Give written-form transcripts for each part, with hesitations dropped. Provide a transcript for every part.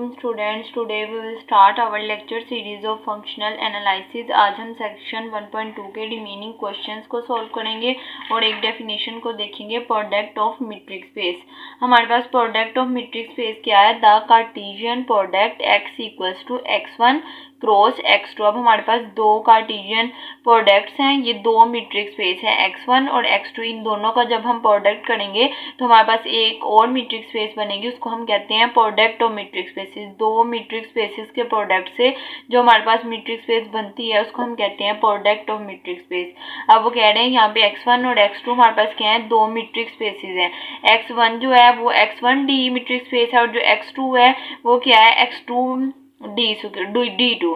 वालेकुम students, today we will start our lecture series of functional analysis. आज हम section 1.2 के रिमेनिंग क्वेश्चंस को सॉल्व करेंगे और एक डेफिनेशन को देखेंगे, प्रोडक्ट ऑफ मीट्रिक स्पेस। हमारे पास प्रोडक्ट ऑफ मीट्रिक स्पेस क्या है? The cartesian product x equals to x1 cross x2। अब हमारे पास दो कार्टेशियन प्रोडक्ट्स हैं, ये दो मीट्रिक स्पेस है x1 और x2। इन दोनों का जब हम प्रोडक्ट करेंगे तो हमारे पास एक और मीट्रिक स्पेस बनेगी, उसको हम कहते हैं प्रोडक्ट ऑफ मीट्रिक स्पेसेस। दो मीट्रिक स्पेसेस के प्रोडक्ट से जो हमारे पास मीट्रिक स्पेस बनती है उसको हम कहते हैं प्रोडक्ट ऑफ मीट्रिक स्पेस। अब वो कह रहे हैं यहाँ पे x1 और x2 हमारे पास क्या है? दो मीट्रिक स्पेसेस हैं। x1 जो है वो x1 डी मीट्रिक स्पेस है और जो x2 है वो क्या है? x2 D2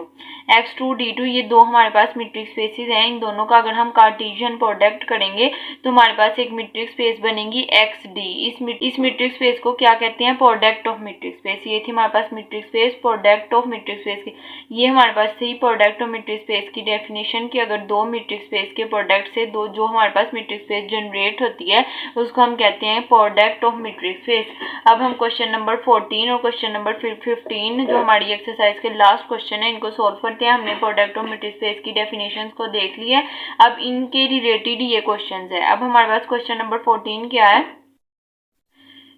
x2 D2, ये दो हमारे पास मीट्रिक स्पेसेस हैं। इन दोनों का अगर हम कार्टेशियन प्रोडक्ट करेंगे तो हमारे पास एक मीट्रिक स्पेस बनेगी XD। इस मीट्रिक स्पेस को क्या कहते हैं? Product of metric space. ये थी हमारे पास metric space, product of metric space की। ये हमारे पास थी प्रोडक्ट ऑफ मीट्रिक स्पेस की डेफिनेशन की अगर दो मीट्रिक स्पेस के प्रोडक्ट से दो जो हमारे पास मीट्रिक स्पेस जनरेट होती है उसको हम कहते हैं प्रोडक्ट ऑफ मीट्रिक स्पेस। अब हम क्वेश्चन नंबर 14 और क्वेश्चन नंबर 15 जो हमारी एक्सरसाइज के लास्ट क्वेश्चन है इनको सॉल्व करते हैं। हमने प्रोडक्ट ऑफ मीट्रिक स्पेस की डेफिनेशंस को देख लिया है, अब इनके रिलेटेड ये क्वेश्चंस है। अब हमारे पास क्वेश्चन नंबर 14 क्या है?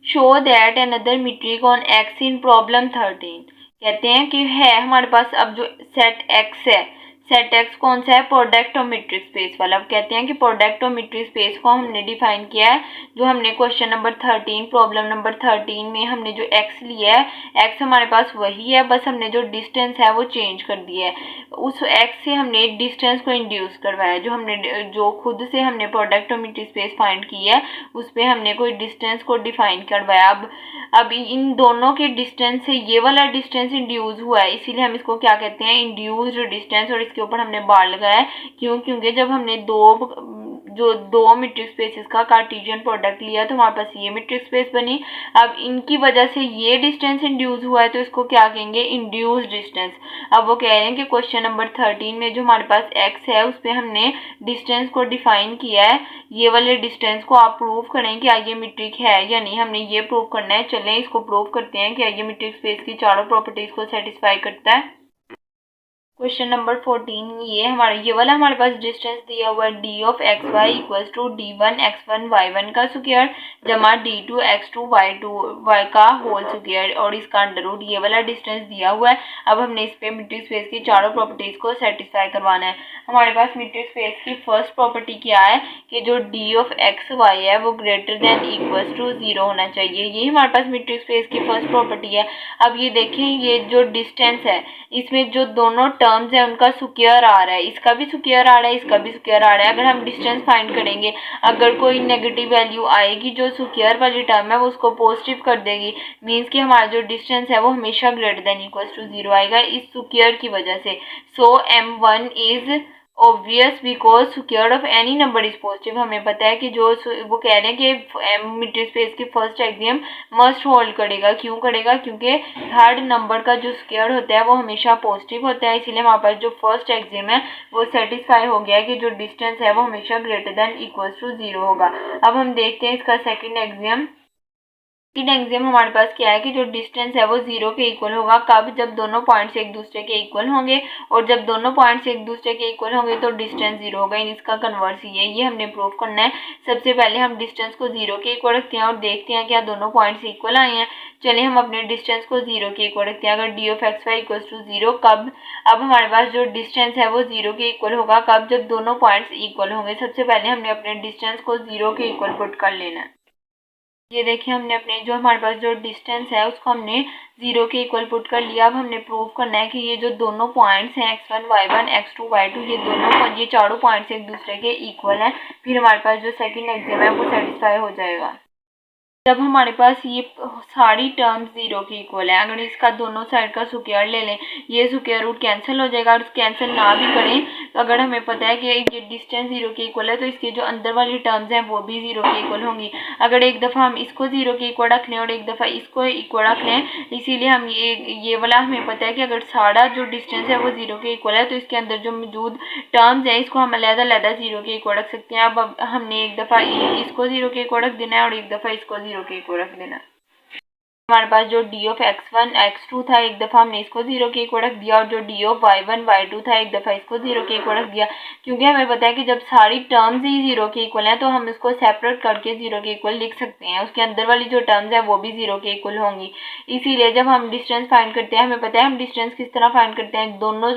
Show that another metric on x in problem 13। कहते हैं कि है हमारे पास अब जो सेट x है, सेट x कौन सा है? प्रोडक्ट ऑफ मीट्रिक स्पेस वाला। अब कहते हैं कि प्रोडक्ट ऑफ मीट्रिक स्पेस को हमने डिफाइन किया है जो हमने क्वेश्चन नंबर 13 प्रॉब्लम नंबर 13 में हमने जो x लिया है, x हमारे पास वही है, बस हमने जो डिस्टेंस है वो चेंज कर दिया है। उस x से हमने डिस्टेंस को इंड्यूस करवाया, जो खुद से हमने product of metric space find की है उस पर हमने कोई डिस्टेंस को डिफाइन करवाया। अब इन दोनों के डिस्टेंस से ये वाला डिस्टेंस इंड्यूस हुआ है, इसीलिए हम इसको क्या कहते हैं? Induced distance. और इसके ऊपर हमने बार लगाया है क्योंकि जब हमने दो मीट्रिक स्पेसेस का कार्टेशियन प्रोडक्ट लिया तो हमारे पास ये मीट्रिक स्पेस बनी। अब इनकी वजह से ये डिस्टेंस इंड्यूस हुआ है तो इसको क्या कहेंगे? Induced distance. अब वो कह रहे हैं कि क्वेश्चन नंबर 13 में जो हमारे पास x है उस पर हमने डिस्टेंस को डिफाइन किया है, ये वाले डिस्टेंस को आप प्रूव करें कि ये मीट्रिक है या नहीं। हमने ये प्रूव करना है, चलें इसको प्रूव करते हैं कि ये मीट्रिक स्पेस की चारों प्रॉपर्टीज को सेटिस्फाई करता है। क्वेश्चन नंबर 14 ये वाला हमारे पास डिस्टेंस दिया हुआ है d of X Y equals to d1 x1 y1 का स्क्वायर जमा d2 x2 y का होल स्क्वायर और इसका अंडर रूट। ये वाला डिस्टेंस दिया हुआ है। अब हमने इस पे मीट्रिक स्पेस की चारों प्रॉपर्टीज को सेटिस्फाई करवाना है। हमारे पास मीट्रिक स्पेस की फर्स्ट प्रॉपर्टी क्या है कि जो d ऑफ एक्स वाई है वो ग्रेटर देन इक्वल्स टू 0 होना चाहिए। ये हमारे पास मीट्रिक स्पेस की फर्स्ट प्रॉपर्टी है। अब ये देखें, ये जो डिस्टेंस है इसमें जो दोनों टर्म्स है उनका स्क्वायर आ रहा है, इसका भी स्क्वायर आ रहा है, इसका भी स्क्वायर आ रहा है। अगर हम डिस्टेंस फाइंड करेंगे, अगर कोई नेगेटिव वैल्यू आएगी जो स्क्वायर वाली टर्म है वो उसको पॉजिटिव कर देगी, मींस कि हमारा जो डिस्टेंस है वो हमेशा ग्रेटर देन इक्वल्स टू 0 आएगा इस स्क्वायर की वजह से। सो m1 is obvious because square of any number is positive. हमें पता है कि जो वो कह रहे हैं कि मीट्रिक स्पेस की फर्स्ट एक्सियम मस्ट होल्ड करेगा। क्यों करेगा? क्योंकि हर नंबर का जो स्क्वायर होता है वो हमेशा पॉजिटिव होता है, इसीलिए हमारे पास जो फर्स्ट एक्सियम है वो सेटिस्फाई हो गया है कि जो डिस्टेंस है वो हमेशा ग्रेटर देन इक्वल्स टू 0 होगा। अब हम देखते हैं इसका सेकेंड एक्सियम हमारे पास क्या है कि जो डिस्टेंस है वो 0 के इक्वल होगा। कब? जब दोनों पॉइंट्स एक दूसरे के इक्वल होंगे, और जब दोनों पॉइंट्स एक दूसरे के इक्वल होंगे तो डिस्टेंस 0 होगा। इसका कन्वर्स ही है, ये हमने प्रूव करना है। सबसे पहले हम डिस्टेंस को 0 के इक्वल रखते हैं और देखते हैं क्या दोनों पॉइंट्स इक्वल आए हैं। चलिए हम अपने डिस्टेंस को 0 के इक्वल रखते हैं। अगर d of X Y equals to 0 कब? अब हमारे पास जो डिस्टेंस है वो 0 के इक्वल होगा। कब? जब दोनों पॉइंट्स इक्वल होंगे। सबसे पहले हमने अपने डिस्टेंस को 0 के इक्वल पुट कर लेना है। ये देखिए, हमने अपने जो हमारे पास जो डिस्टेंस है उसको हमने 0 के इक्वल पुट कर लिया। अब हमने प्रूव करना है कि ये जो दोनों पॉइंट्स हैं x1 y1 x2 y2 ये चारों पॉइंट्स एक दूसरे के इक्वल हैं। फिर हमारे पास जो सेकंड एक्सियम है वो सेटिस्फाई हो जाएगा। जब हमारे पास ये सारी टर्म्स 0 के इक्वल है, अगर इसका दोनों साइड का स्क्वायर ले लें, ये स्क्वायर रूट कैंसिल हो जाएगा। और कैंसिल ना भी करें तो अगर हमें पता है कि ये डिस्टेंस 0 के इक्वल है तो इसके जो अंदर वाली टर्म्स हैं वो भी 0 के इक्वल होंगी। अगर एक दफ़ा हम इसको 0 के इक्वल रख लें और एक दफ़ा इसको इक्वल रख लें, इसीलिए हम ये वाला हमें पता है कि अगर सारा जो डिस्टेंस है वो 0 के इक्वल है तो इसके अंदर जो मौजूद टर्म्स है इसको हम अलग-अलग 0 के इक्वल रख सकते हैं। अब हमने एक दफ़ा इसको 0 के इक्वल रख देना है और एक दफ़ा इसको 0 के इक्वल रख देना है। हमारे पास जो डी ऑफ x1 x2 था एक दफ़ा हमने इसको 0 के इक्वल रख दिया, और जो डी ऑफ y1 y2 था एक दफ़ा इसको 0 के इक्वल रख दिया, क्योंकि हमें पता है कि जब सारी टर्म्स ही 0 के इक्वल हैं तो हम इसको सेपरेट करके 0 के इक्वल लिख सकते हैं। उसके अंदर वाली जो टर्म्स है वो भी 0 के इक्वल होंगी। इसीलिए जब हम डिस्टेंस फाइंड करते हैं, हमें पता है हम डिस्टेंस किस तरह फाइंड करते हैं, दोनों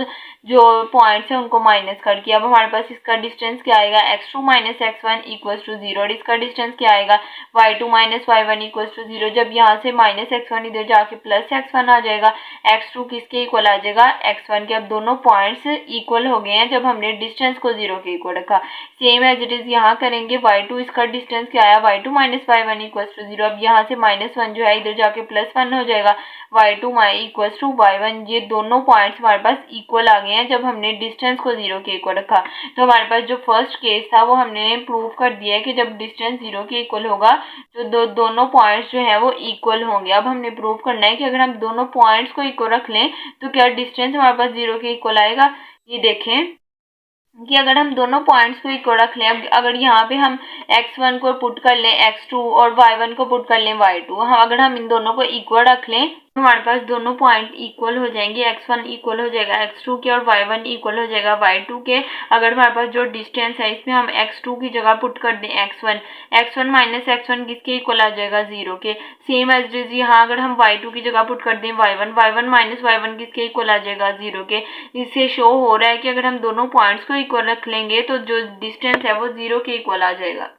जो पॉइंट्स हैं उनको माइनस करके। अब हमारे पास इसका डिस्टेंस क्या आएगा, x2 minus x1 equals to 0, और इसका डिस्टेंस क्या आएगा, y2 minus y1 equals to 0। जब यहाँ से माइनस x1 इधर जाके प्लस x1 आ जाएगा, x2 किसके इक्वल आ जाएगा, x1 के। अब दोनों पॉइंट्स इक्वल हो गए हैं जब हमने डिस्टेंस को 0 के इक्वल रखा। सेम एज इट इज यहाँ करेंगे, y2 इसका डिस्टेंस क्या आया, y2 minus y1 equals to 0। अब यहाँ से -1 जो है इधर जाके +1 हो जाएगा, y2 इक्वल्स टू y1। ये दोनों पॉइंट्स हमारे पास इक्वल आ गए हैं जब हमने डिस्टेंस को 0 के इक्वल रखा। तो हमारे पास जो फर्स्ट केस था वो हमने प्रूव कर दिया है कि जब डिस्टेंस 0 के इक्वल होगा तो दोनों पॉइंट्स जो है वो इक्वल होंगे। अब हमने प्रूव करना है कि अगर हम दोनों पॉइंट्स को इक्वल रख लें तो क्या डिस्टेंस हमारे पास 0 के इक्वल आएगा। ये देखें कि अगर हम दोनों पॉइंट्स को इक्वल रख लें, अगर यहाँ पे हम x1 को पुट कर लें x2 और y1 को पुट कर लें y2, अगर हम इन दोनों को इक्वल रख लें तो हमारे पास दोनों पॉइंट इक्वल हो जाएंगे। x1 इक्वल हो जाएगा x2 के और y1 इक्वल हो जाएगा y2 के। अगर हमारे पास जो डिस्टेंस है इसमें हम x2 की जगह पुट कर दें x1 माइनस x1 किसके इक्वल आ जाएगा, 0 के। सेम एज इट इज यहाँ अगर हम y2 की जगह पुट कर दें y1 माइनस y1 किसके इक्वल आ जाएगा, 0 के। इससे शो हो रहा है कि अगर हम दोनों पॉइंट्स को इक्वल रख लेंगे तो जो डिस्टेंस है वो 0 के इक्वल आ जाएगा।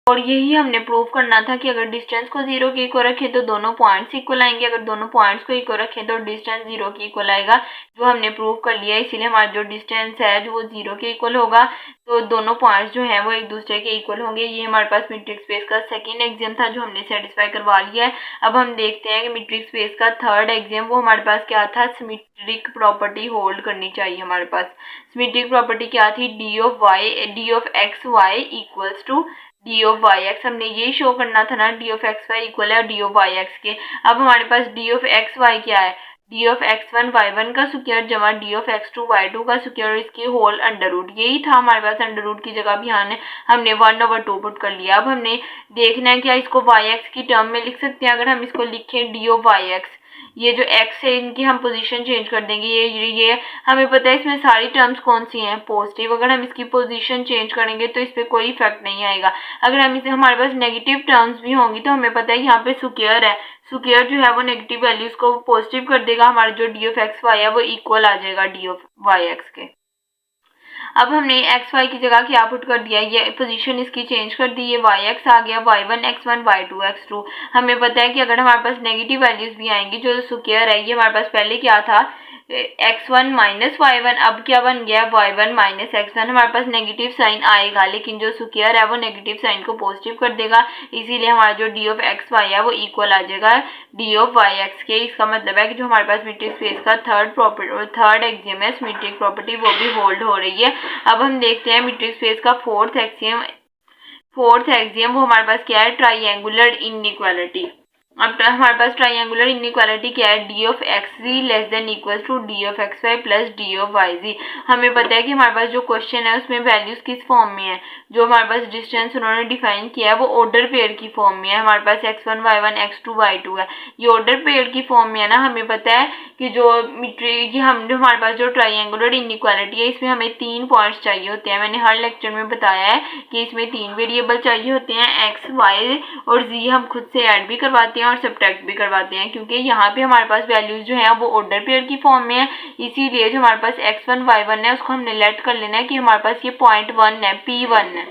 और यही हमने प्रूव करना था कि अगर डिस्टेंस को 0 के इक्वल रखें तो दोनों पॉइंट्स इक्वल आएंगे, अगर दोनों पॉइंट्स को इक्वल रखें तो डिस्टेंस 0 के इक्वल आएगा, जो हमने प्रूव कर लिया। इसीलिए हमारा जो डिस्टेंस है जो वो 0 के इक्वल होगा, तो दोनों पॉइंट्स जो हैं वो एक दूसरे के इक्वल होंगे। ये हमारे पास मीट्रिक स्पेस का सेकंड एग्जाम था जो हमने सेटिस्फाई करवा लिया है। अब हम देखते हैं कि मीट्रिक स्पेस का थर्ड एग्जाम वो हमारे पास क्या था, सिमेट्रिक प्रॉपर्टी होल्ड करनी चाहिए। हमारे पास सिमेट्रिक प्रॉपर्टी क्या थी, D of X Y equals to D of Y X. हमने ये शो करना था ना, D of X Y equal है डी ऑफ वाई एक्स के। अब हमारे पास डी ऑफ एक्स वाई क्या है, डी ऑफ x1 y1 का स्क्वायर जमा डी ऑफ x2 y2 का स्क्वायर, इसकी होल अंडर रूट। यही था हमारे पास, अंडर रूट की जगह भी हमने 1/2 पुट कर लिया। अब हमने देखना है क्या इसको yx की टर्म में लिख सकते हैं। अगर हम इसको लिखें डी ऑफ yx, ये जो x है इनकी हम पोजीशन चेंज कर देंगे। ये हमें पता है इसमें सारी टर्म्स कौन सी हैं, पॉजिटिव। अगर हम इसकी पोजीशन चेंज करेंगे तो इस पर कोई इफेक्ट नहीं आएगा। अगर हम इसे, हमारे पास नेगेटिव टर्म्स भी होंगी तो हमें पता है यहाँ पे स्क्वायर है, स्क्वायर जो है वो नेगेटिव वैल्यूज को पॉजिटिव कर देगा। हमारा जो डी ऑफ एक्स वाई है वो इक्वल आ जाएगा डी ऑफ वाई एक्स के। अब हमने एक्स वाई की जगह क्या पुट कर दिया, ये पोजीशन इसकी चेंज कर दी, ये वाई एक्स आ गया, y1 x1 y2 x2। हमें पता है कि अगर हमारे पास नेगेटिव वैल्यूज भी आएंगी, जो स्क्वायर है ये हमारे पास पहले क्या था, x1 माइनस y1, अब क्या बन गया y1 माइनस x1। हमारे पास नेगेटिव साइन आएगा लेकिन जो स्क्वायर है वो नेगेटिव साइन को पॉजिटिव कर देगा, इसीलिए हमारा जो डी ऑफ एक्स वाई है वो इक्वल आ जाएगा डी ऑफ वाई एक्स के। इसका मतलब है कि जो हमारे पास मीट्रिक स्पेस का थर्ड एग्जाम है मीट्रिक प्रॉपर्टी वो भी होल्ड हो रही है। अब हम देखते हैं मीट्रिक स्पेस का फोर्थ एग्जाम वो हमारे पास क्या है, ट्राइंगुलर इनइक्वालिटी। अब हमारे पास ट्राइंगुलर इनइक्वालिटी क्या है, D of X Z less than equal to D of X Y plus D of Y Z. हमें पता है कि हमारे पास जो क्वेश्चन है उसमें वैल्यूज किस फॉर्म में है, जो हमारे पास डिस्टेंस उन्होंने डिफाइन किया है वो ऑर्डर पेयर की फॉर्म में है। हमारे पास x1 y1 x2 y2 है, ये ऑर्डर पेयर की फॉर्म में है ना। हमें पता है कि जो हमारे पास जो ट्राइंगुलर इनइक्वालिटी है इसमें हमें 3 पॉइंट्स चाहिए होते हैं। मैंने हर लेक्चर में बताया है कि इसमें 3 वेरिएबल चाहिए होते हैं, x y और z हम खुद से ऐड भी करवाते हैं और सब्ट्रैक्ट भी करवाते हैं, क्योंकि यहाँ पे हमारे पास वैल्यूज जो है वो ऑर्डर पेयर की फॉर्म में है। इसीलिए जो हमारे पास x1 y1 है उसको हमने लेट कर लेना है कि हमारे पास ये पॉइंट 1 है, P1 है।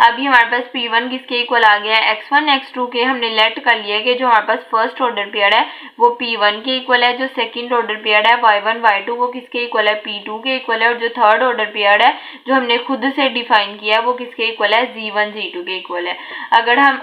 अभी हमारे पास P1 किसके इक्वल आ गया है, x1 x2 के। हमने लेट कर लिया कि जो हमारे पास फर्स्ट ऑर्डर पेयर है वो P1 के इक्वल है, जो सेकंड ऑर्डर पेयर है y1 y2 वो किसके इक्वल है, P2 के इक्वल है, और जो थर्ड ऑर्डर पेयर है जो हमने खुद से डिफाइन किया है वो किसके इक्वल है, g1 g2 के इक्वल है।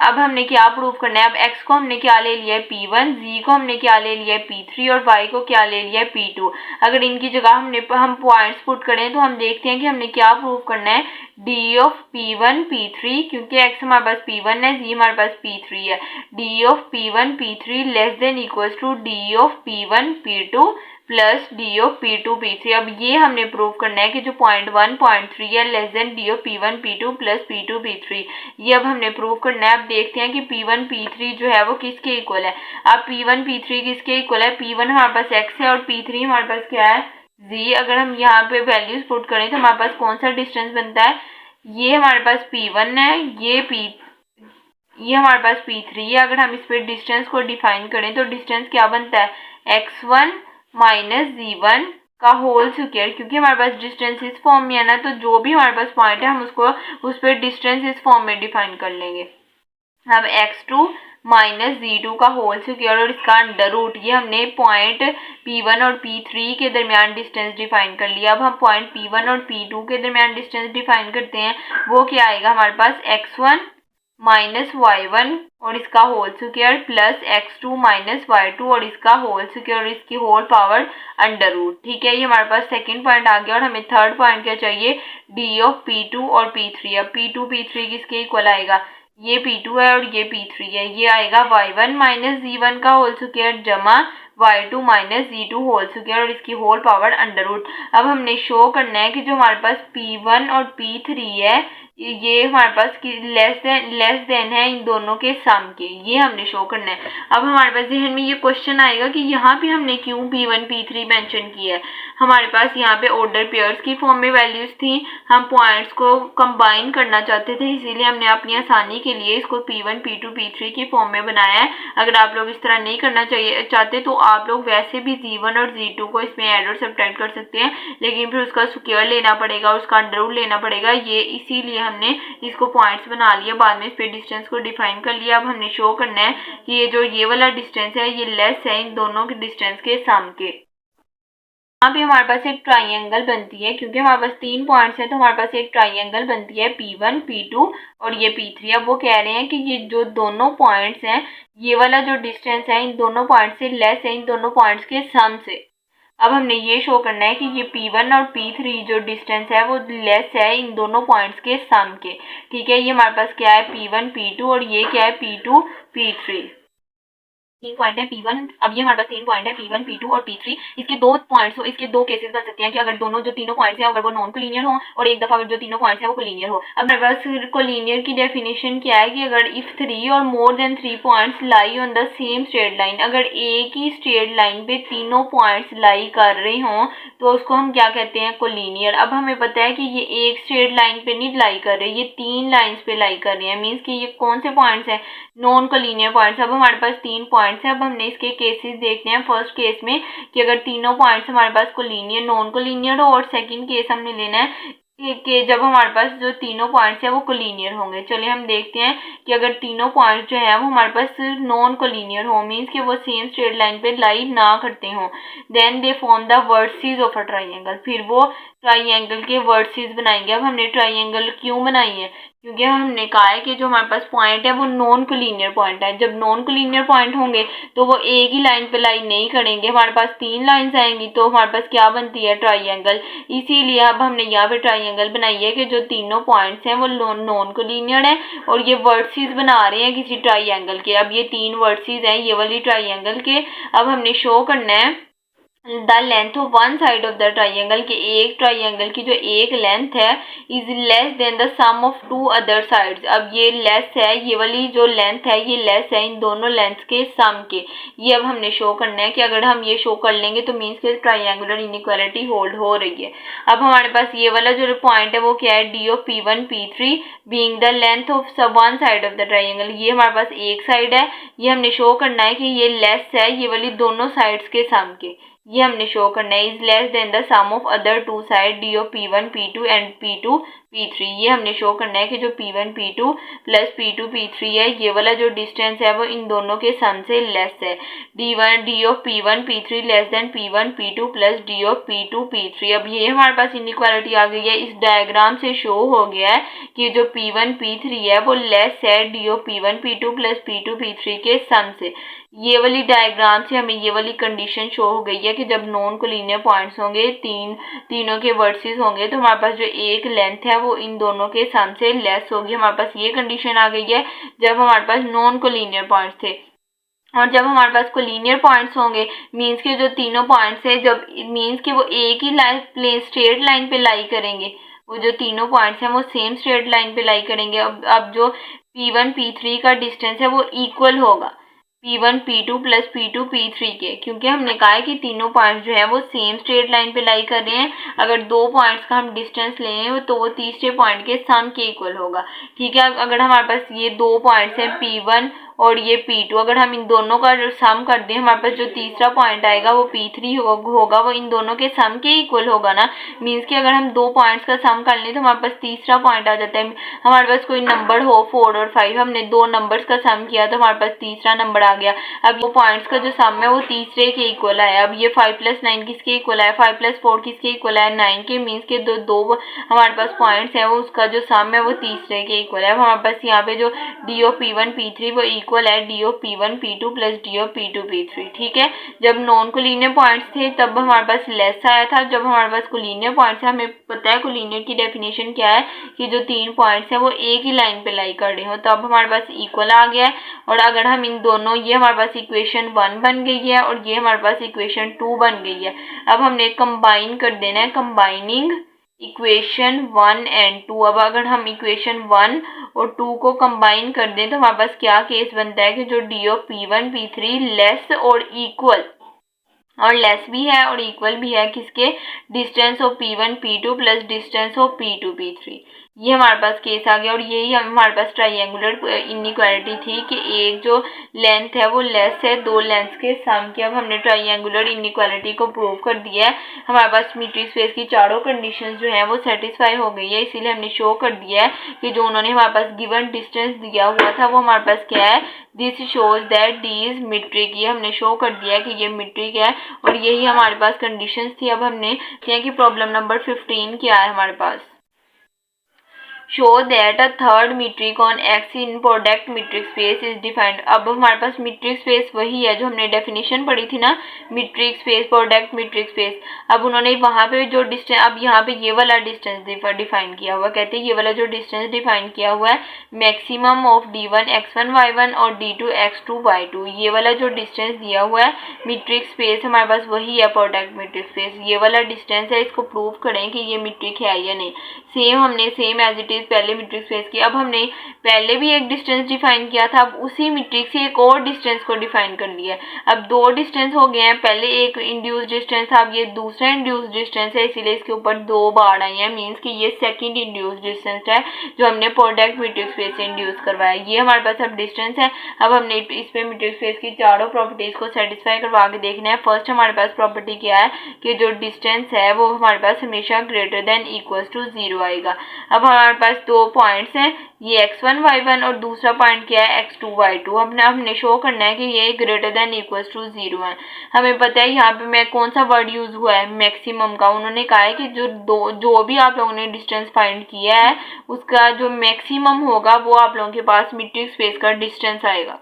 अब हमने क्या प्रूव करना है, अब x को हमने क्या ले लिया है P1, z को हमने क्या ले लिया है P3 और y को क्या ले लिया है P2। अगर इनकी जगह हम पॉइंट्स पुट करें तो हम देखते हैं कि हमने क्या प्रूव करना है, डी ऑफ P1 P3, क्योंकि x हमारे पास P1 है, z हमारे पास P3 है, D of P1 P3 less than equals to D of P1 P2 plus D of P2 P3। अब ये हमने प्रूव करना है कि जो पॉइंट 1 पॉइंट 3 है less than D of P1 P2 plus P2 P3। ये अब हमने प्रूव करना है। अब देखते हैं कि P1 P3 जो है वो किसके इक्वल है। अब P1 P3 किसके इक्वल है, P1 हमारे पास x है और P3 हमारे पास क्या है, z। अगर हम यहाँ पे वैल्यूज पुट करें तो हमारे पास कौन सा डिस्टेंस बनता है, ये हमारे पास P1 है, ये हमारे पास P3 है। अगर हम इस पे डिस्टेंस को डिफाइन करें तो डिस्टेंस क्या बनता है, x1 माइनस z1 का होल स्क्वायर। क्योंकि हमारे पास डिस्टेंस इस फॉर्म में है ना, तो जो भी हमारे पास पॉइंट है हम उसको उस पर डिस्टेंस इस फॉर्म में डिफाइन कर लेंगे। अब x2 माइनस z2 का होल स्क्वायर और इसका अंडर रूट, ये हमने पॉइंट P1 और P3 के दरमियान डिस्टेंस डिफाइन कर लिया। अब हम पॉइंट P1 और P2 के दरमियान डिस्टेंस डिफाइन करते हैं। वो क्या आएगा हमारे पास, x1 माइनस y1 और इसका whole square plus x2 minus y2 और इसका होल स्क्वायर और इसकी होल पावर अंडर रूट। ठीक है, ये हमारे पास सेकंड पॉइंट आ गया। और हमें थर्ड पॉइंट क्या चाहिए, डी ऑफ P2 और P3। अब P2 P3 किसके इक्वल आएगा, ये P2 है और ये P3 है। ये आएगा y1 माइनस z1 का होल स्क्वायर जमा y2 minus z2 whole square और इसकी होल पावर अंडर रूट। अब हमने शो करना है कि जो हमारे पास P1 और P3 है ये हमारे पास लेस देन है इन दोनों के सम के, ये हमने शो करना है। अब हमारे पास जहन में ये क्वेश्चन आएगा कि यहाँ पे हमने क्यों P1 P3 मेंशन किया है। हमारे पास यहाँ पे ऑर्डर पेयर्स की फॉर्म में वैल्यूज थी, हम पॉइंट्स को कंबाइन करना चाहते थे, इसीलिए हमने अपनी आसानी के लिए इसको P1 P2 P3 की फॉर्म में बनाया है। अगर आप लोग इस तरह नहीं करना चाहते तो आप लोग वैसे भी Z1 और Z2 को इसमें ऐड और सब्ट्रैक्ट कर सकते हैं, लेकिन फिर उसका स्क्वायर लेना पड़ेगा, उसका अंडर रूट लेना पड़ेगा। ये इसीलिए हमने इसको पॉइंट्स बना लिया, बाद में इस पे डिस्टेंस को डिफाइन कर लिया। अब हमने शो करना है कि ये जो ये वाला डिस्टेंस है ये लेस है इन दोनों के डिस्टेंस के सम के। यहाँ पे हमारे पास एक ट्राइंगल बनती है, क्योंकि हमारे पास 3 पॉइंट्स हैं तो हमारे पास एक ट्राइंगल बनती है P1 P2 और ये P3। अब वो कह रहे हैं कि ये जो दोनों पॉइंट्स हैं ये वाला जो डिस्टेंस है इन दोनों पॉइंट्स से लेस है इन दोनों पॉइंट्स के सम से। अब हमने ये शो करना है कि ये P1 और P3 जो डिस्टेंस है वो लेस है इन दोनों पॉइंट्स के सम के। ठीक है, ये हमारे पास क्या है P1 P2 और ये क्या है P2 P3। 3 पॉइंट है P1। अब ये हमारे पास 3 पॉइंट है P1 P2 और P3। इसके दो पॉइंट्स हो, इसके दो केसेस बन सकते हैं कि अगर दोनों जो तीनों पॉइंट्स हैं अगर वो नॉन कोलिनियर हो और एक दफा अगर जो तीनों पॉइंट्स हैं वो कोलिनियर हो। अब हमारे पास कोलिनियर की डेफिनेशन क्या है कि अगर इफ 3 और more than 3 points lie on the same straight line, अगर एक ही स्ट्रेट लाइन पे तीनों पॉइंट्स लाई कर रहे हों तो उसको हम क्या कहते हैं, कोलिनियर। अब हमें पता है कि ये एक स्ट्रेट लाइन पे नहीं लाई कर रहे, ये 3 लाइंस पे लाई कर रहे हैं, मीन्स कि ये कौन से पॉइंट्स हैं, नॉन कोलिनियर पॉइंट्स। अब हमारे पास 3 पॉइंट्स हैं। अब हमने इसके केसेस देखते हैं। फर्स्ट केस में कि अगर तीनों पॉइंट्स हमारे पास कोलिनियर नॉन कोलिनियर हो, और सेकंड केस हमने लेना है कि जब हमारे पास जो तीनों पॉइंट्स हैं वो कोलिनियर होंगे। चलिए हम देखते हैं कि अगर तीनों पॉइंट्स जो है वो हमारे पास नॉन कोलिनियर हो, मीन्स कि वो सेम स्ट्रेट लाइन पे लाई ना करते हों, then they form the vertices of a triangle, फिर वो ट्राइंगल के वर्टिसेस बनाएंगे। अब हमने ट्राइंगल क्यों बनाई है, क्योंकि हमने कहा है कि जो हमारे पास पॉइंट है वो नॉन कोलिनियर पॉइंट है। जब नॉन कोलिनियर पॉइंट होंगे तो वो एक ही लाइन पे लाई नहीं करेंगे, हमारे पास 3 लाइंस आएंगी तो हमारे पास क्या बनती है, ट्राइंगल। इसीलिए अब हमने यहाँ पे ट्राइंगल बनाई है कि जो तीनों पॉइंट्स हैं वो नॉन कोलिनियर है और ये वर्टिसेस बना रहे हैं किसी ट्राइंगल के। अब ये 3 वर्टिसेस हैं ये वाली ट्राइंगल के। अब हमने शो करना है the length of one side of the triangle, के एक ट्राइंगल की जो एक लेंथ है is less than the sum of 2 other sides. अब ये लेस है, ये वाली जो लेंथ है ये लेस है इन दोनों लेंथ के सम के। ये अब हमने शो करना है कि अगर हम ये शो कर लेंगे तो मीन्स के ट्राइंगुलर इनइक्वालिटी होल्ड हो रही है। अब हमारे पास ये वाला जो पॉइंट है वो क्या है, D of P1 P3 being the length of one side of the triangle. ये हमारे पास एक साइड है, ये हमने शो करना है कि ये लेस है ये वाली दोनों साइड्स के सम के, ये हमने शो करना है is less than the sum of other 2 side D of P1 P2 and P2 P3। ये हमने शो करना है कि जो P1 P2 plus P2 P3 है ये वाला जो डिस्टेंस है वो इन दोनों के सम से लेस है। D of P1 P3 less then P1 P2 plus D of P2 P3। अब ये हमारे पास इनइक्वालिटी आ गई है। इस डायग्राम से शो हो गया है कि जो P1 P3 है वो लेस है D of P1 P2 plus P2 P3 के सम से। ये वाली डायग्राम से हमें ये वाली कंडीशन शो हो गई है कि जब नॉन कोलिनियर पॉइंट्स होंगे, तीनों के वर्टिसेस होंगे तो हमारे पास जो एक लेंथ है वो इन दोनों के सम से लेस होगी। हमारे पास ये कंडीशन आ गई है जब हमारे पास नॉन कोलिनियर पॉइंट्स थे। और जब हमारे पास कोलिनियर पॉइंट्स होंगे मीन्स के जो तीनों पॉइंट्स है जब मीन्स के वो एक ही लाइन स्ट्रेट लाइन पे लाई करेंगे, वो जो तीनों पॉइंट्स हैं वो सेम स्ट्रेट लाइन पे लाई करेंगे। अब जो P1 P3 का डिस्टेंस है वो इक्वल होगा P1 P2 plus P2 P3 के, क्योंकि हमने कहा है कि तीनों पॉइंट्स जो है वो सेम स्ट्रेट लाइन पे लाई कर रहे हैं। अगर दो पॉइंट्स का हम डिस्टेंस लें तो वो तीसरे पॉइंट के सम के इक्वल होगा। ठीक है, अगर हमारे पास ये दो पॉइंट्स हैं P1 और ये P2, अगर हम इन दोनों का जो सम कर दें हमारे पास जो तीसरा पॉइंट आएगा वो P3 होगा, वो इन दोनों के सम के इक्वल होगा ना। मीन्स कि अगर हम दो पॉइंट्स का सम कर लें तो हमारे पास तीसरा पॉइंट आ जाता है। हमारे पास कोई नंबर हो 4 और 5, हमने दो नंबर्स का सम किया तो हमारे पास तीसरा नंबर आ गया। अब वो पॉइंट्स का जो सम है वो तीसरे के इक्वल आया। अब ये 5 + 9 किसके इक्वल है, 5 + 4 किसके इक्वल है, 9 के। मीन्स के दो हमारे पास पॉइंट्स है वो उसका जो सम है वो तीसरे के इक्वल है। हमारे पास यहाँ पे जो डी ऑफ P1 P3 वो इक्वल है D of P1 P2 plus D of P2 P3। ठीक है, जब नॉन कोलिनियर पॉइंट्स थे तब हमारे पास लेस आया था। जब हमारे पास कोलिनियर पॉइंट्स है, हमें पता है कोलिनियर की डेफिनेशन क्या है कि जो तीन पॉइंट्स है वो एक ही लाइन पे लाई कर रहे हो, तब हमारे पास इक्वल आ गया है। और अगर हम इन दोनों, ये हमारे पास इक्वेशन 1 बन गई है और ये हमारे पास इक्वेशन 2 बन गई है। अब हमने कंबाइन कर देना है, कंबाइनिंग इक्वेशन 1 एंड 2। अब अगर हम इक्वेशन 1 और 2 को कंबाइन कर दें तो हमारे पास क्या केस बनता है कि जो D of P1 P3 less और इक्वल, और लेस भी है और इक्वल भी है किसके, distance of P1 P2 plus distance of P2 P3। ये हमारे पास केस आ गया। और यही हमारे पास ट्राइंगुलर इनइक्वालिटी थी कि एक जो लेंथ है वो लेस है दो लेंथ्स के सम की। अब हमने ट्राइंगुलर इनइक्वालिटी को प्रूव कर दिया है। हमारे पास मेट्रिक स्पेस की चारों कंडीशंस जो हैं वो सेटिस्फाई हो गई है, इसीलिए हमने शो कर दिया है कि जो उन्होंने हमारे पास गिवन डिस्टेंस दिया हुआ था वो हमारे पास क्या है, this shows that D is metric. ये हमने शो कर दिया है कि ये मीट्रिक है और यही हमारे पास कंडीशंस थी। अब हमने देखते हैं कि प्रॉब्लम नंबर 15 क्या है हमारे पास। Show that a third metric on X in product metric space is defined. अब हमारे पास मीट्रिक स्पेस वही है जो हमने डेफिनेशन पढ़ी थी ना, metric space product metric space. अब उन्होंने वहां पे जो डिस्टेंस, अब यहाँ पे ये वाला डिस्टेंस डिफाइन किया हुआ, कहते हैं ये वाला जो डिस्टेंस डिफाइन किया हुआ है maximum of D1 x1 y1 और D2 x2 y2, ये वाला जो डिस्टेंस दिया हुआ है मीट्रिक स्पेस हमारे पास वही है प्रोडक्ट मीट्रिक स्पेस। ये वाला डिस्टेंस है, इसको प्रूव करें कि ये मीट्रिक है या नहीं। हमने सेम एज इट इज पहले मीट्रिक स्पेस की। अब हमने पहले भी एक डिस्टेंस डिफाइन किया था, अब उसी मीट्रिक से एक और डिस्टेंस को डिफाइन कर लिया। अब दो डिस्टेंस हो गए हैं, पहले एक इंड्यूस डिस्टेंस था, अब ये दूसरा इंड्यूस डिस्टेंस है, इसीलिए इसके ऊपर दो बार आई है। मीन्स कि ये सेकंड इंड्यूस डिस्टेंस है जो हमने प्रोडक्ट मीट्रिक स्पेस से इंड्यूस करवाया। ये हमारे पास अब डिस्टेंस है। अब हमने इस पे मीट्रिक स्पेस की चारों प्रॉपर्टीज को सेटिस्फाई करवा के देखना है। फर्स्ट हमारे पास प्रॉपर्टी क्या है कि जो डिस्टेंस है वो हमारे पास हमेशा ग्रेटर देन इक्वल टू 0 आएगा। अब हमारे पास दो पॉइंट्स हैं, ये x1 y1 और दूसरा पॉइंट क्या है x2 y2। हमने शो करना है कि ये ग्रेटर देन इक्वल टू 0 है। हमें पता है यहाँ पे मैं कौन सा वर्ड यूज हुआ है, मैक्सिमम का। उन्होंने कहा है कि जो भी आप लोगों ने डिस्टेंस फाइंड किया है उसका जो मैक्सिमम होगा वो आप लोगों के पास मीट्रिक स्पेस का डिस्टेंस आएगा।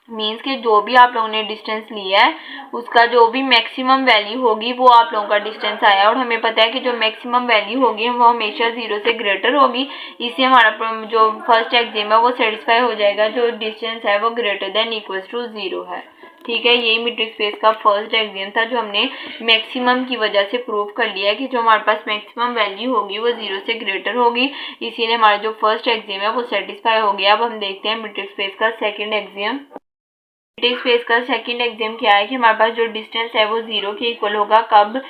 मीन्स कि जो भी आप लोगों ने डिस्टेंस लिया है उसका जो भी मैक्सिमम वैल्यू होगी वो आप लोगों का डिस्टेंस आया। और हमें पता है कि जो मैक्सिमम वैल्यू होगी वो हमेशा 0 से ग्रेटर होगी, इससे हमारा जो फर्स्ट एग्जाम है वो सेटिस्फाई हो जाएगा, जो डिस्टेंस है वो ग्रेटर देन इक्वल टू 0 है। ठीक है, यही मीट्रिक स्पेस का फर्स्ट एग्जाम था जो हमने मैक्सिमम की वजह से प्रूव कर लिया है कि जो हमारे पास मैक्सिमम वैल्यू होगी वो 0 से ग्रेटर होगी, इसीलिए हमारा जो फर्स्ट एग्जाम है वो सेटिस्फाई हो गया। अब हम देखते हैं मीट्रिक स्पेस का सेकेंड एग्जाम। मीट्रिक स्पेस का सेकंड एग्जाम क्या है कि हमारे पास जो डिस्टेंस है वो 0 के इक्वल होगा। कब,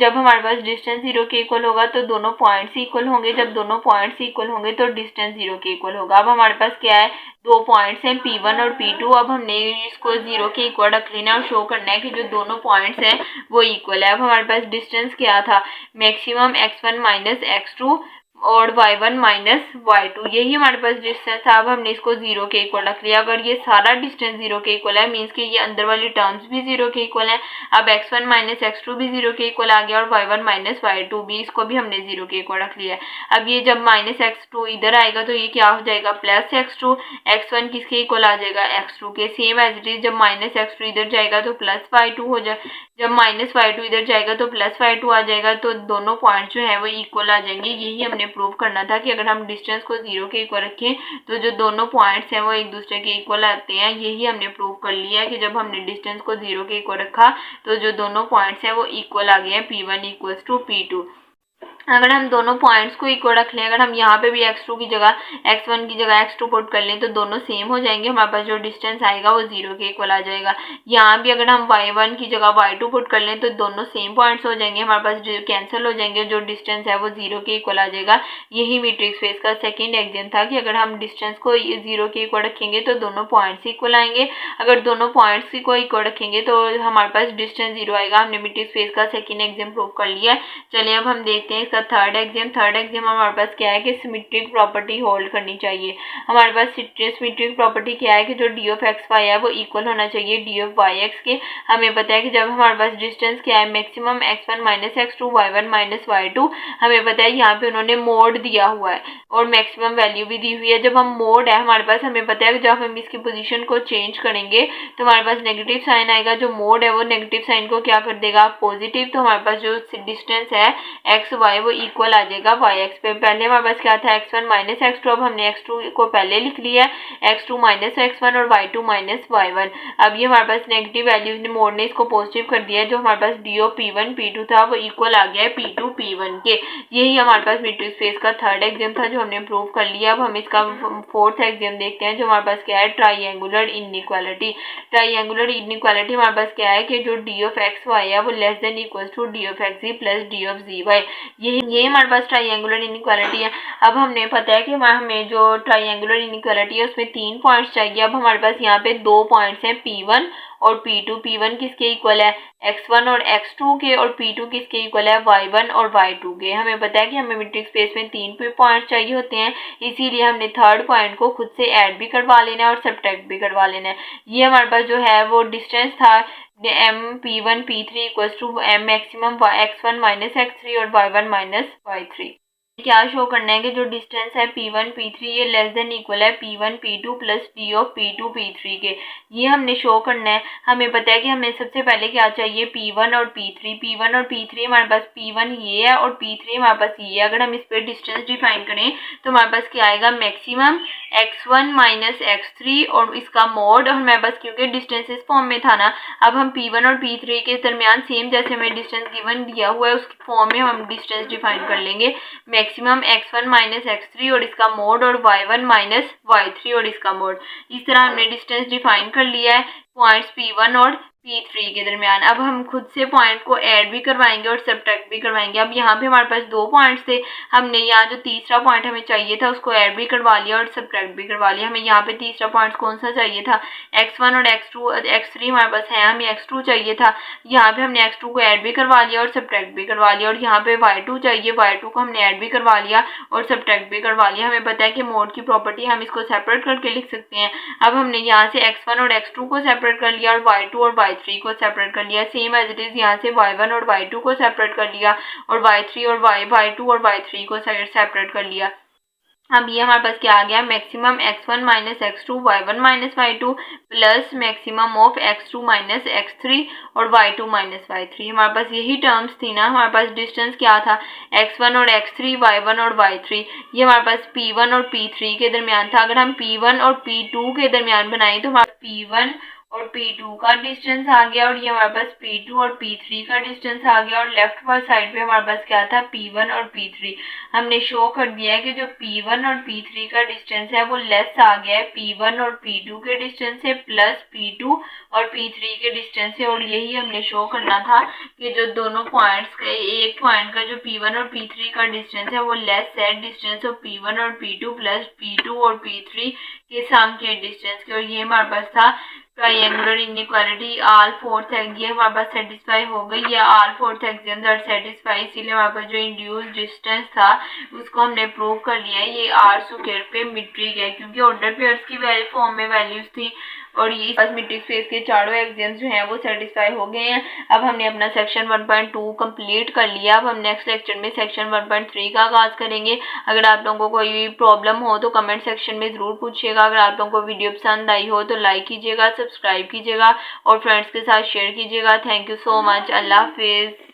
जब हमारे पास डिस्टेंस 0 के इक्वल होगा तो दोनों पॉइंट्स इक्वल होंगे, जब दोनों पॉइंट्स इक्वल होंगे तो डिस्टेंस 0 के इक्वल होगा। अब हमारे पास क्या है, दो पॉइंट्स हैं P1 और P2। अब हमने इसको 0 के इक्वल रख लेना और शो करना है कि जो दोनों पॉइंट्स हैं वो इक्वल है। अब हमारे पास डिस्टेंस क्या था, मैक्सिमम x1 माइनस x2 और y1 माइनस y2, यही हमारे पास डिस्टेंस था। अब हमने इसको 0 के इक्वल रख लिया। अगर ये सारा डिस्टेंस 0 के इक्वल है मीन्स कि ये अंदर वाली टर्म्स भी 0 के इक्वल है। अब x1 माइनस x2 भी 0 के इक्वल आ गया और y1 माइनस y2 भी, इसको भी हमने 0 के इक्वल रख लिया है। अब ये जब माइनस x2 इधर आएगा तो ये क्या हो जाएगा, प्लस x2। x1 किसके इक्वल आ जाएगा, x2 के। सेम एज इट इज जब माइनस x2 इधर जाएगा तो प्लस y2 हो जाए, जब माइनस y2 इधर जाएगा तो प्लस y2 आ जाएगा, तो दोनों पॉइंट जो है वो इक्वल आ जाएंगे। यही हमने प्रूव करना था कि अगर हम डिस्टेंस को 0 के इक्वल रखें तो जो दोनों पॉइंट्स हैं वो एक दूसरे के इक्वल आते हैं। यही हमने प्रूव कर लिया है कि जब हमने डिस्टेंस को 0 के इक्वल रखा तो जो दोनों पॉइंट्स हैं वो इक्वल आ गए हैं, P1 इक्वल्स टू P2। अगर हम दोनों पॉइंट्स को इक्वल रख लें, अगर हम यहाँ पे भी x2 की जगह x1 की जगह x2 पुट कर लें तो दोनों सेम हो जाएंगे, हमारे पास जो डिस्टेंस आएगा वो 0 के इक्वल आ जाएगा। यहाँ भी अगर हम y1 की जगह y2 पुट कर लें तो दोनों सेम पॉइंट्स हो जाएंगे, हमारे पास जो कैंसिल हो जाएंगे, जो डिस्टेंस है वो 0 के इक्वल आ जाएगा। यही मैट्रिक्स स्पेस का सेकेंड एग्जाम था कि अगर हम डिस्टेंस को 0 के इक्वल रखेंगे तो दोनों पॉइंट्स इक्वल आएंगे, अगर दोनों पॉइंट्स को इक्वल रखेंगे तो हमारे पास डिस्टेंस 0 आएगा। हमने मैट्रिक्स स्पेस का सेकेंड एग्जाम प्रूव कर लिया है। चलिए अब हम देखते हैं इसका थर्ड एग्जाम हमारे पास क्या है कि सिमेट्रिक प्रॉपर्टी होल्ड करनी चाहिए। हमारे पास सिमेट्रिक प्रॉपर्टी क्या है कि जो डी ऑफ एक्स वाई है वो इक्वल होना चाहिए डी ऑफ वाई एक्स के। हमें पता है कि जब हमारे पास डिस्टेंस क्या है maximum x1 minus x2 y1 minus y2, हमें पता है यहाँ पे उन्होंने मोड दिया हुआ है और मैक्सिमम वैल्यू भी दी हुई है। जब हम मोड है हमारे पास, हमें पता है कि जब हम इसकी पोजीशन को चेंज करेंगे तो हमारे पास नेगेटिव साइन आएगा। जो मोड है वो नेगेटिव साइन को क्या कर देगा, पॉजिटिव। तो हमारे पास जो डिस्टेंस है एक्स वाई वो इक्वल आ जाएगा वाई एक्स पे। पहले हमारे पास क्या था x1 माइनस x2, अब हमने x2 को पहले लिख लिया है x2 माइनस x1 और y2 माइनस y1। अब ये हमारे पास नेगेटिव वैल्यू मोड ने इसको पॉजिटिव कर दिया है। जो हमारे पास डी ऑफ P1 P2 था वो इक्वल आ गया है P2 P1 के। यही हमारे पास मैट्रिक्स स्पेस का थर्ड एग्जाम था जो हमने प्रूव कर लिया। अब हम इसका फोर्थ एग्जाम देखते हैं जो हमारे पास क्या है, ट्राइंगुलर इनइक्वालिटी। ट्राइंगुलर इनइक्वालिटी हमारे पास क्या है कि जो डी ऑफ एक्स वाई है वो less than equal to D of X Z plus D of Z Y. ये हमारे पास ट्राइंगुलर इनइक्वालिटी है। अब हमने पता है कि हमें जो ट्राइंगुलर इनइक्वालिटी है उसमें 3 पॉइंट्स चाहिए। अब हमारे पास यहाँ पे 2 पॉइंट्स हैं P1 और P2। P1 किसके इक्वल है, x1 और x2 के, और P2 किसके इक्वल है, y1 और y2 के। हमें पता है कि हमें मैट्रिक्स स्पेस में 3 पॉइंट्स चाहिए होते हैं, इसीलिए हमने थर्ड पॉइंट को खुद से ऐड भी करवा लेना है और सब्ट्रैक्ट भी करवा लेना है। ये हमारे पास जो है वो डिस्टेंस था m P1 P3 equals to m maximum x1 minus x3 और y1 माइनस y3। क्या शो करना है कि जो डिस्टेंस है P1 P3 ये लेस देन इक्वल है P1 P2 plus D of P2 P3 के। ये हमने शो करना है। हमें पता है कि हमें सबसे पहले क्या चाहिए, P1 और P3। P1 और P3 हमारे पास P1 ये है और P3 हमारे पास ये है। अगर हम इस पर डिस्टेंस डिफाइन करें तो हमारे पास क्या आएगा, मैक्सिमम x1 माइनस x3 और इसका मोड, और हमारे पास क्योंकि डिस्टेंस इस फॉर्म में था ना, अब हम P1 और P3 के दरमियान सेम जैसे हमें डिस्टेंस गिवन दिया हुआ है उस फॉर्म में हम डिस्टेंस डिफाइन कर लेंगे। मैक्सिमम x1 माइनस x3 और इसका मोड और y1 माइनस y3 और इसका मोड। इस तरह हमने डिस्टेंस डिफाइन कर लिया है पॉइंट्स P1 और P3 के दरमियान। अब हम खुद से पॉइंट को ऐड भी करवाएंगे और सब्ट्रैक्ट भी करवाएंगे। अब यहाँ पे हमारे पास 2 पॉइंट्स थे, हमने यहाँ जो तीसरा पॉइंट हमें चाहिए था उसको ऐड भी करवा लिया और सब्ट्रैक्ट भी करवा लिया। हमें यहाँ पे तीसरा पॉइंट कौन सा चाहिए था, x1 और x3 हमारे पास है, हमें x2 चाहिए था। यहाँ पे हमने x2 को ऐड भी करवा लिया और सब्ट्रैक्ट भी करवा लिया, और यहाँ पे y2 चाहिए, y2 को हमने ऐड भी करवा लिया और सब्ट्रैक्ट भी करवा लिया। हमें पता है कि मोड की प्रॉपर्टी हम इसको सेपरेट करके लिख सकते हैं। अब हमने यहाँ से x1 और x2 को सेपरेट कर लिया और y2 और y3 को सेपरेट कर लिया। सेम एज इट इज यहाँ से y1 और y2 को सेपरेट कर लिया और y3 और y2 और y3 को सेपरेट कर लिया। अब ये हमारे पास क्या आ गया, maximum x1 minus x2 y1 minus y2 plus maximum of x2 minus x3 और y2 माइनस y3। हमारे पास यही टर्म्स थी ना। हमारे पास डिस्टेंस क्या था, x1 और x3 y1 और y3। ये हमारे पास P1 और P3 के दरमियान था। अगर हम P1 और P2 के दरमियान बनाए तो हमारे P1 और P2 का डिस्टेंस आ गया और ये हमारे पास P2 और P3 का डिस्टेंस आ गया, और लेफ्ट वाली साइड पे हमारे पास क्या था, P1 और P3। हमने शो कर दिया है कि जो P1 और P3 का डिस्टेंस है वो लेस आ गया है P1 और P2 के डिस्टेंस से प्लस P2 और P3 के डिस्टेंस से। और यही हमने शो करना था कि जो दोनों पॉइंट्स के एक पॉइंट का जो P1 और P3 का डिस्टेंस है वो लेस है डिस्टेंस ऑफ P1 और P2 प्लस P2 और P3 के सम के डिस्टेंस के। और ये हमारे पास था triangular inequality all fourth exam. ये हमारे पास सेटिस्फाई हो गई है, all fourth exam that satisfy. इसीलिए हमारे पास जो इंड्यूस डिस्टेंस था उसको हमने प्रूव कर लिया है। ये r स्क्वायर पे मीट्रिक है क्योंकि ऑर्डर पेयर्स की फॉर्म में वैल्यूज थी, और ये पास मीट्रिक स्पेस के चारों एग्जाम्स जो हैं वो सेटिस्फाई हो गए हैं। अब हमने अपना सेक्शन 1.2 कंप्लीट कर लिया। अब हम नेक्स्ट लेक्चर में सेक्शन 1.3 का आगाज करेंगे। अगर आप लोगों को कोई प्रॉब्लम हो तो कमेंट सेक्शन में ज़रूर पूछिएगा। अगर आप लोगों को वीडियो पसंद आई हो तो लाइक कीजिएगा, सब्सक्राइब कीजिएगा और फ्रेंड्स के साथ शेयर कीजिएगा। Thank you so much. अल्लाह हाफिज़।